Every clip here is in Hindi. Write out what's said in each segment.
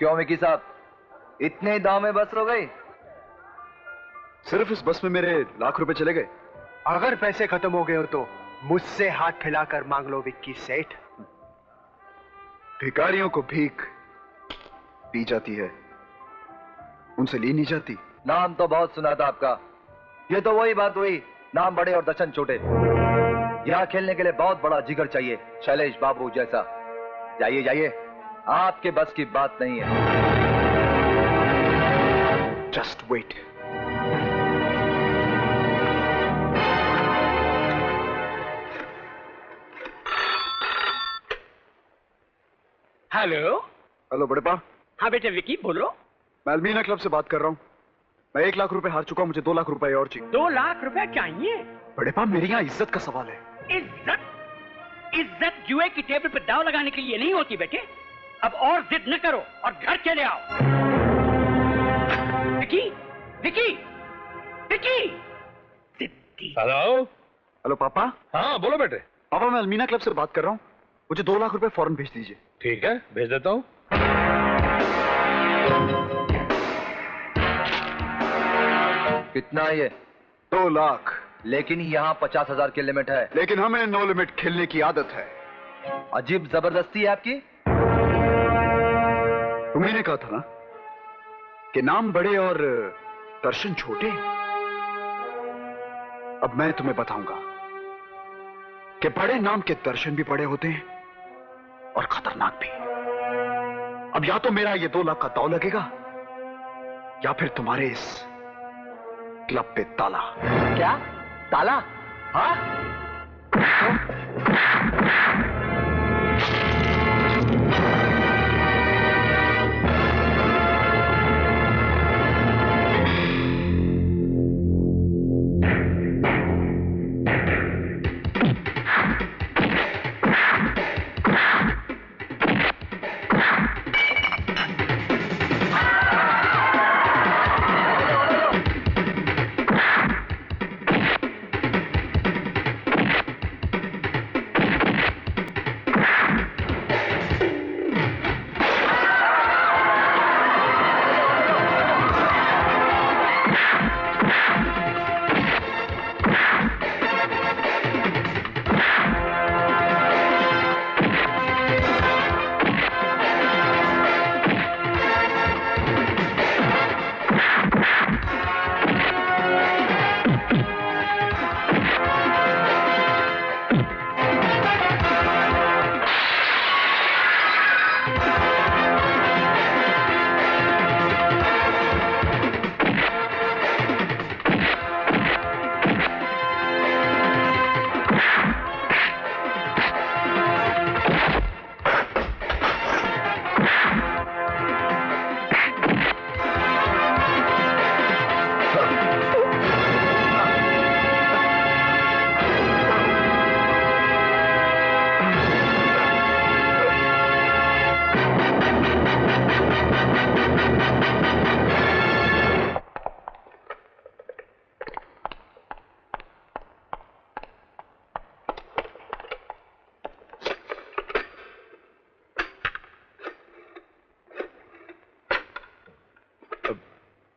क्यों विकी साहब, इतने दाम में बस रो गई? सिर्फ इस बस में मेरे लाख रुपए चले गए। अगर पैसे खत्म हो गए हो तो मुझसे हाथ फैलाकर मांग लो विक्की सेठ। भिखारियों को भीख दी जाती है, उनसे ली नहीं जाती। नाम तो बहुत सुना था आपका। ये तो वही बात हुई, नाम बड़े और दर्शन छोटे। यहाँ खेलने के लिए बहुत बड़ा जिगर चाहिए, शैलेश बाबू जैसा। जाइए जाइए, आपके बस की बात नहीं है। Just wait. हेलो। हेलो बड़े पा। हाँ बेटे विकी बोलो। मैं अलमीना क्लब से बात कर रहा हूँ। मैं 1 लाख रुपए हार चुका हूँ, मुझे 2 लाख रुपए और चाहिए। 2 लाख रुपए चाहिए? बड़े पा, मेरे यहाँ इज्जत का सवाल है। इज्जत? इज्जत जुए की टेबल पर दाव लगाने के लिए नहीं होती बेटे। अब और जिद न करो और घर चले आओ। विकी, विकी, विकी। हेलो। हेलो पापा। हाँ बोलो बेटे। पापा मैं अलमीना क्लब से बात कर रहा हूँ, मुझे 2 लाख रुपए फौरन भेज दीजिए। ठीक है, भेज देता हूँ। कितना है ये? 2 लाख। लेकिन यहाँ 50,000 की लिमिट है। लेकिन हमें नो लिमिट खेलने की आदत है। अजीब जबरदस्ती है आपकी। तुमने कहा था ना कि नाम बड़े और दर्शन छोटे। अब मैं तुम्हें बताऊंगा कि बड़े नाम के दर्शन भी बड़े होते हैं और खतरनाक भी। अब या तो मेरा ये 2 लाख का दांव लगेगा या फिर तुम्हारे इस क्लब पे ताला। क्या ताला? हाँ?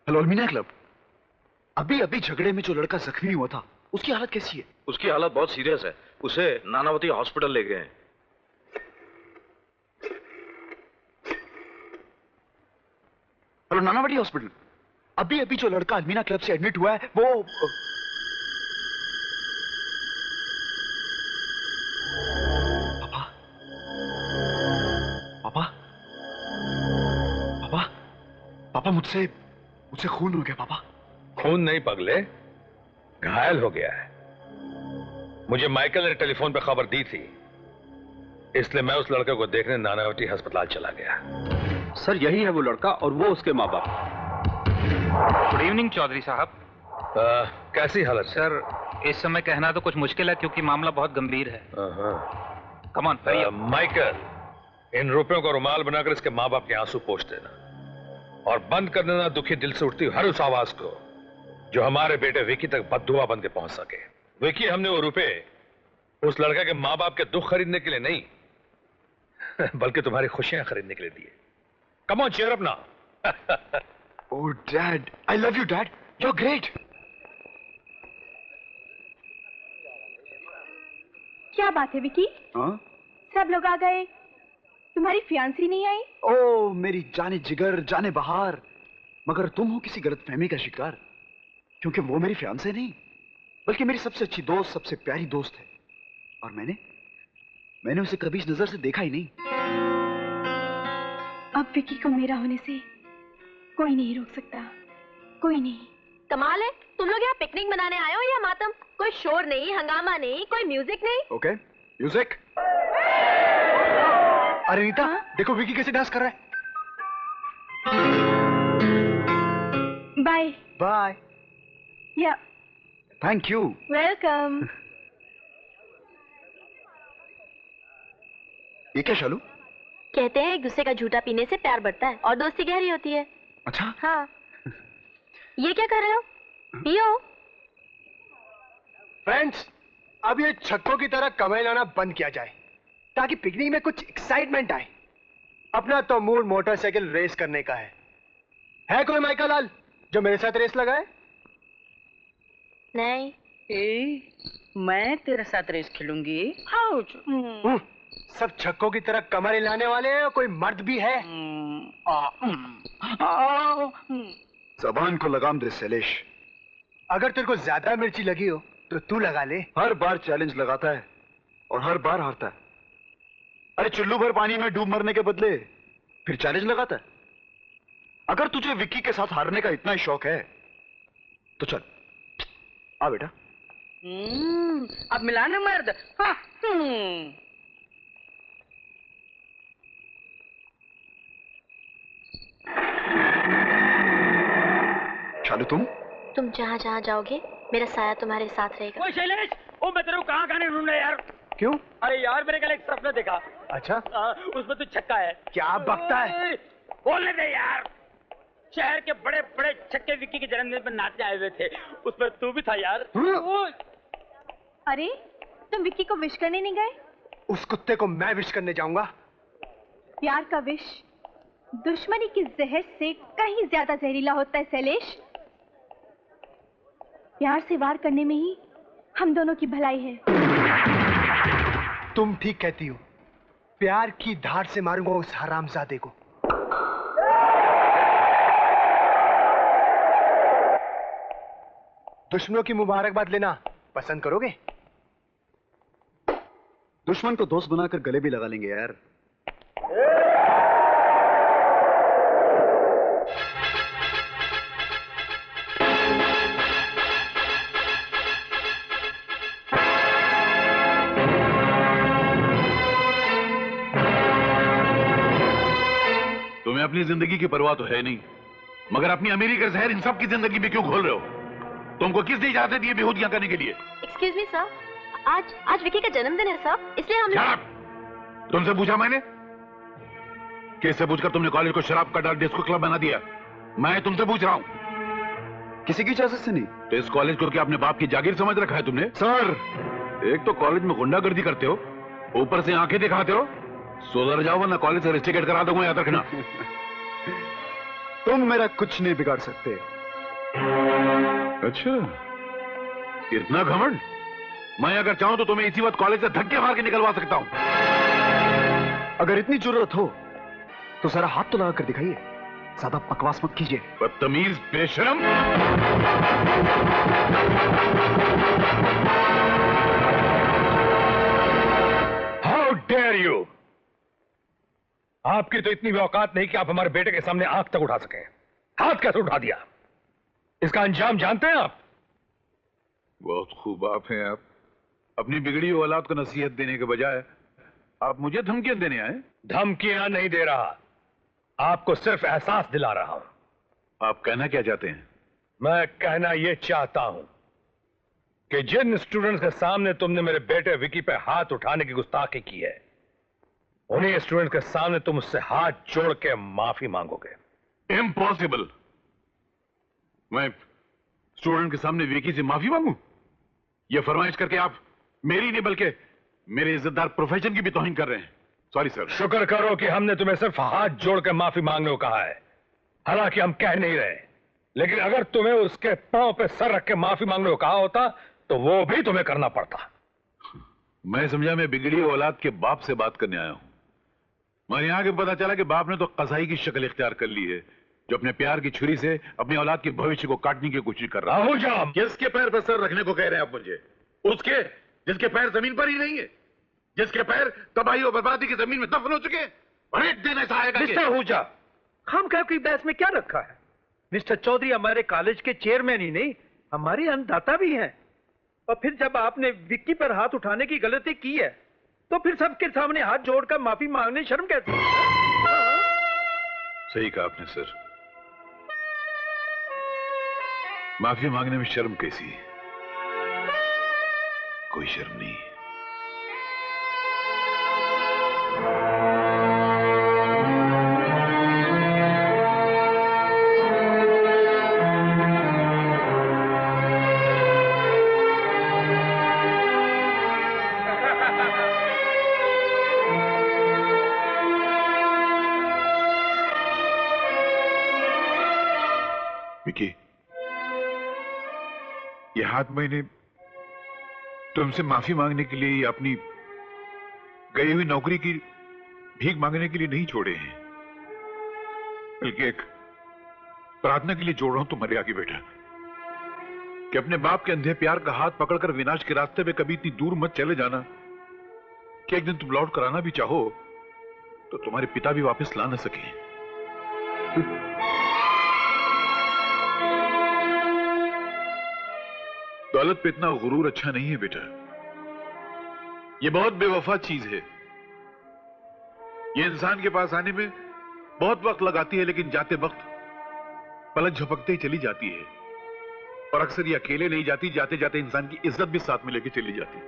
हेलो अलमीना क्लब। अभी अभी झगड़े में जो लड़का जख्मी हुआ था उसकी हालत कैसी है? उसकी हालत बहुत सीरियस है, उसे नानावती हॉस्पिटल ले गए हैं। Hello Nanavati hospital. अभी अभी जो लड़का अलमीना क्लब से एडमिट हुआ है वो पापा पापा पापा पापा मुझसे खून हो गया पापा। खून नहीं पगले, घायल हो गया है। मुझे माइकल ने टेलीफोन पर खबर दी थी, इसलिए मैं उस लड़के को देखने नानावती अस्पताल चला गया। सर यही है वो लड़का और वो उसके माँ बाप। गुड इवनिंग चौधरी साहब। कैसी हालत? सर इस समय कहना तो कुछ मुश्किल है क्योंकि मामला बहुत गंभीर है। कम ऑन माइकल, इन रुपयों को रुमाल बनाकर इसके माँ बाप के आंसू पोंछ देना और बंद कर देना दुखी दिल से उठती हर उस आवाज को जो हमारे बेटे विकी तक बददुआ बन के पहुंच सके। विकी, हमने वो रुपए उस लड़के के माँ बाप के दुख खरीदने के लिए नहीं बल्कि तुम्हारी खुशियां खरीदने के लिए दिए। Come on, cheer up now. Oh, Dad. I love you, Dad. You're great. क्या बात है विकी? हाँ? सब लोग आ गए, तुम्हारी फियांसी नहीं आई? ओह, मेरी जाने जिगर, जाने बहार। मगर तुम हो किसी गलतफहमी का शिकार, क्योंकि वो मेरी फियांसे नहीं, बल्कि मेरी सबसे अच्छी दोस्त, सबसे प्यारी दोस्त है। और मैंने उसे कभी इस नजर से देखा ही नहीं। अब विकी को मेरा होने से कोई नहीं रोक सकता, कोई नहीं। कमाल है, तुम लोग यहाँ पिकनिक मनाने आए हो या मातम? कोई शोर नहीं, हंगामा नहीं, कोई म्यूजिक नहीं। Okay, music. अरे नीता, देखो विकी कैसे डांस कर रहा है। Bye bye. या थैंक यू। वेलकम। ये क्या शालू? कहते हैं एक दूसरे का झूठा पीने से प्यार बढ़ता है और दोस्ती गहरी होती है। अच्छा? हाँ। ये क्या कर रहे हो? पियो। फ्रेंड्स, अब ये छक्कों की तरह कमाई लाना बंद किया जाए, ताकि पिकनिक में कुछ एक्साइटमेंट आए। अपना तो मूड मोटरसाइकिल रेस करने का है कोई माइका लाल जो मेरे साथ रेस लगाए? नहीं। मैं तेरे साथ रेस खेलूंगी। सब छक्कों की तरह कमर हिलाने वाले हैं, कोई मर्द भी है? जबान को लगाम दे शैलेश। अगर तेरे को ज्यादा मिर्ची लगी हो तो तू लगा ले। हर बार चैलेंज लगाता है और हर बार हारता है। अरे चुल्लू भर पानी में डूब मरने के बदले फिर चैलेंज लगाता है। अगर तुझे विक्की के साथ हारने का इतना ही शौक है तो चल आ बेटा। अब मिलाना मर्द। हाँ। शालू तुम जहाँ जहाँ जाओगे मेरा साया तुम्हारे साथ रहेगा। ओए शैलेश, ओ मैं तेरे को कहाँ ढूंढ रहा यार। क्यों? अरे यार मेरे कल एक सपना देखा। अच्छा? उसमें तू छक्का है। क्या बकता है? बोलने दे यार। शहर के बड़े बड़े छक्के विक्की के जन्मदिन पर नाचने आए हुए थे, उस पर तू भी था यार। अरे तुम विक्की को विश करने नहीं गए? उस कुत्ते को मैं विश करने जाऊंगा? प्यार का विश दुश्मनी की जहर से कहीं ज्यादा जहरीला होता है शैलेश। प्यार से वार करने में ही हम दोनों की भलाई है। तुम ठीक कहती हो। प्यार की धार से मारूंगा उस हरामजादे को। दुश्मनों की मुबारकबाद लेना पसंद करोगे? दुश्मन को दोस्त बनाकर गले भी लगा लेंगे यार। तुम्हें अपनी जिंदगी की परवाह तो है नहीं, मगर अपनी अमीरी का जहर इन सब की जिंदगी में क्यों घोल रहे हो? तुमको किसने इजाजत दी ये बेहुदियां करने के लिए? एक्सक्यूज मी सर, आज विकी का जन्मदिन है सर, इसलिए हम तुमसे पूछा मैंने? किससे पूछकर तुमने कॉलेज को शराब का डाल डिस्को क्लब बना दिया? मैं तुमसे पूछ रहा हूँ। किसी की इजाजत से नहीं। तो इस कॉलेज को क्या अपने बाप की जागीर समझ रखा है तुमने? सर, एक तो कॉलेज में गुंडागर्दी करते हो, ऊपर से आंखें दिखाते हो। सुधर जाओ वरना कॉलेज से रेस्टिकेट करा दूंगा, याद रखना। तुम मेरा कुछ नहीं बिगाड़ सकते। अच्छा, इतना घमंड? मैं अगर चाहूं तो तुम्हें इसी वक्त कॉलेज से धक्के मार के निकलवा सकता हूं। अगर इतनी जरूरत हो तो जरा हाथ तो लगा कर दिखाइए, ज्यादा बकवास मत कीजिए। बदतमीज, बेशरम। How dare you! आपकी तो इतनी भी औकात नहीं कि आप हमारे बेटे के सामने आंख तक उठा सकें। हाथ कैसे उठा दिया? इसका अंजाम जानते हैं आप? बहुत खूब आप हैं। आप अपनी बिगड़ी हुई औलाद को नसीहत देने के बजाय आप मुझे धमकियां देने आए। धमकियां नहीं दे रहा, आपको सिर्फ एहसास दिला रहा हूं। आप कहना क्या चाहते हैं? मैं कहना यह चाहता हूं कि जिन स्टूडेंट्स के सामने तुमने मेरे बेटे विकी पे हाथ उठाने की गुस्ताखी की है, उन्हीं स्टूडेंट्स के सामने तुम उससे हाथ जोड़ के माफी मांगोगे। इम्पॉसिबल। मैं स्टूडेंट के सामने विकी से माफी मांगू? यह फरमाइश करके आप मेरी नहीं बल्कि मेरे इज्जतदार प्रोफेशन की भी तौहीन कर रहे हैं। Sorry sir. शुक्र करो कि हमने तुम्हें सिर्फ हाथ जोड़ के माफी मांगने को कहा है, हालांकि हम कह नहीं रहे, लेकिन अगर तुम्हें उसके पांव पे सर रख के माफी मांगने को कहा होता तो वो भी तुम्हें करना पड़ता। मैं समझा मैं बिगड़ी औलाद के बाप से बात करने आया हूं, मगर यहां के पता चला कि बाप ने तो कसाई की शक्ल इख्तियार कर ली है, जो अपने प्यार की छुरी से अपनी औलाद के भविष्य को काटने की कोशिश कर रहा है। किसके पैर पर सर रखने को कह रहे हैं आप मुझे? उसके जिसके पैर जमीन पर ही नहीं है, जिसके पैर तबाही और बर्बादी की जमीन में दफन हो चुके हैं। और एक दिन ऐसा आएगा मिस्टर आहूजा, हम क्या की बहस में क्या रखा है? मिस्टर चौधरी हमारे कॉलेज के चेयरमैन ही नहीं, हमारे अन्नदाता भी हैं। और फिर जब आपने विक्की पर हाथ उठाने की गलती की है तो फिर सबके सामने हाथ जोड़कर माफी मांगने शर्म कैसी? सही कहा आपने सर, माफी मांगने में शर्म कैसी? कोई शर्म नहीं। विकी, ये हाथ मैंने तुमसे माफी मांगने के लिए, अपनी गई हुई नौकरी की भीख मांगने के लिए नहीं छोड़े हैं, बल्कि एक प्रार्थना के लिए जोड़ रहा हूं तुम्हारे आगे बेटा, कि अपने बाप के अंधे प्यार का हाथ पकड़कर विनाश के रास्ते पे कभी इतनी दूर मत चले जाना कि एक दिन तुम लौट कर आना भी चाहो तो तुम्हारे पिता भी वापस ला न सके। दौलत पे इतना गुरूर अच्छा नहीं है बेटा, ये बहुत बेवफा चीज है। ये इंसान के पास आने में बहुत वक्त लगाती है, लेकिन जाते वक्त पलक झपकते ही चली जाती है। और अक्सर ये अकेले नहीं जाती, जाते जाते इंसान की इज्जत भी साथ में लेके चली जाती है।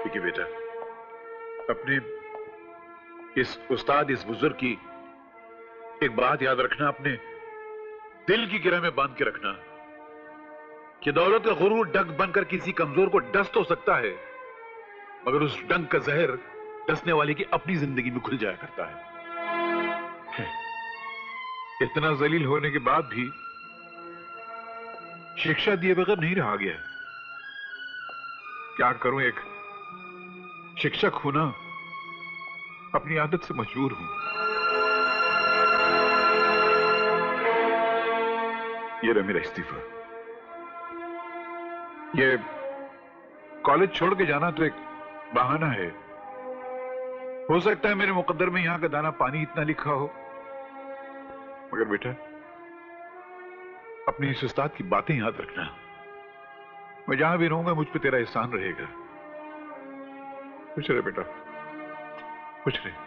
देखिए बेटा, अपने इस उस्ताद, इस बुजुर्ग की एक बात याद रखना, अपने दिल की गिरह में बांध के रखना कि दौलत का गुरूर डंक बनकर किसी कमजोर को डस तो सकता है, मगर उस डंक का जहर डसने वाले की अपनी जिंदगी में घुल जाया करता है। इतना जलील होने के बाद भी शिक्षा दिए बगैर नहीं रहा गया। क्या करूं, एक शिक्षक होना अपनी आदत से मजबूर हूं। ये रहा मेरा इस्तीफा। ये कॉलेज छोड़ के जाना तो एक बहाना है। हो सकता है मेरे मुकद्दर में यहां का दाना पानी इतना लिखा हो, मगर बेटा अपने इस उस्ताद की बातें याद रखना। मैं जहां भी रहूंगा मुझ पे तेरा एहसान रहेगा। खुश रहे बेटा, खुश रहे।